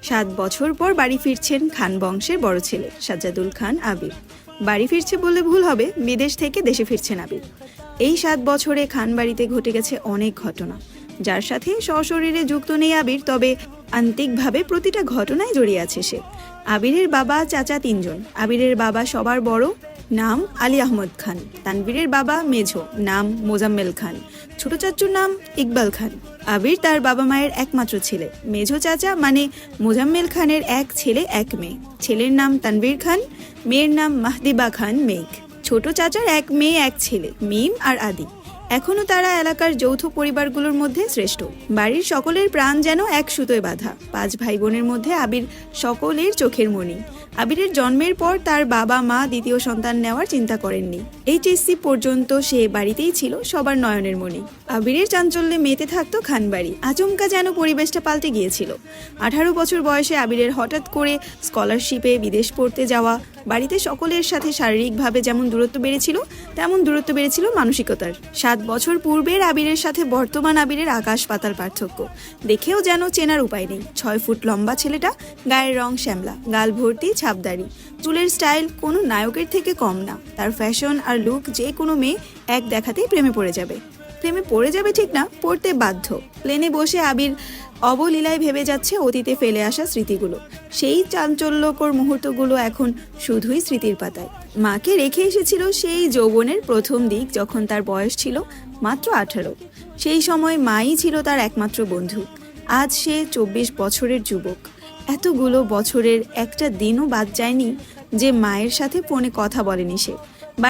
7 বছর পর বাড়ি ফিরছেন খান বংশের বড় ছেলে সাজ্জাদুল খান আবির। বাড়ি ফিরছে বললে ভুল হবে, বিদেশ থেকে দেশে ফিরছেন আবির। এই 7 বছরে খান বাড়িতে ঘটে গেছে অনেক ঘটনা, যার সাথে সশরীরে যুক্ত নেই আবির, তবে আন্তিকভাবে প্রতিটা ঘটনায় জড়িয়ে আছে সে। আবিরের বাবা চাচা 3 জন। আবিরের বাবা সবার বড়, নাম আলী আহমদ খান। তানভীরের বাবা মেঝো, নাম মোজাম্মেল খান। ছোট চাচুর নাম ইকবাল খান। আবির তার বাবা মায়ের একমাত্র ছেলে। মেঝো চাচা মানে মোজাম্মেল খানের এক ছেলে এক মেয়ে। ছেলের নাম তানভীর খান, মেয়ের নাম মাহদিবা খান মেঘ। ছোট চাচার এক মেয়ে এক ছেলে, মিম আর আদি। এখনো তারা এলাকার যৌথ পরিবারগুলোর মধ্যে শ্রেষ্ঠ। বাড়ির সকলের প্রাণ যেন এক সুতোয় বাঁধা। 5 ভাই বোনের মধ্যে আবির সকলের চোখের মণি। আবিরের জন্মের পর তার বাবা মা দ্বিতীয় সন্তান নেওয়ার চিন্তা করেননি। এইচএসসি পর্যন্ত সে বাড়িতেই ছিল সবার নয়নের মণি। আবিরের চাঞ্চল্যে মেতে থাকতো খানবাড়ি। আচমকা যেন পরিবেশটা পাল্টে গিয়েছিল। 18 বছর বয়সে আবিরের হঠাৎ করে স্কলারশিপে বিদেশ পড়তে যাওয়া। বাড়িতে সকলের সাথে শারীরিকভাবে যেমন দূরত্ব বেড়েছিল, তেমন দূরত্ব বেড়েছিল মানসিকতার। 7 বছর পূর্বের আবিরের সাথে বর্তমান আবিরের আকাশ পাতাল পার্থক্য। দেখেও যেন চেনার উপায় নেই। 6 ফুট লম্বা ছেলেটা, গায়ের রং শ্যামলা, গাল ভর্তি ছাপদাড়ি, চুলের স্টাইল কোনো নায়কের থেকে কম না। তার ফ্যাশন আর লুক যে কোনো মেয়ে এক দেখাতেই প্রেমে পড়ে যাবে। প্রেমে পড়ে যাবে ঠিক না, পড়তে বাধ্য। প্লেনে বসে আবির অবলীলায় ভেবে যাচ্ছে অতীতে ফেলে আসা স্মৃতিগুলো। সেই চাঞ্চল্যকর মুহূর্তগুলো এখন শুধুই স্মৃতির পাতায়। মাকে রেখে এসেছিল সেই যৌবনের প্রথম দিক, যখন তার বয়স ছিল মাত্র 18। সেই সময় মাই ছিল তার একমাত্র বন্ধু। আজ সে 24 বছরের যুবক। এতগুলো বছরের একটা দিনও বাদ যায়নি যে মায়ের সাথে ফোনে কথা বলেনি সে।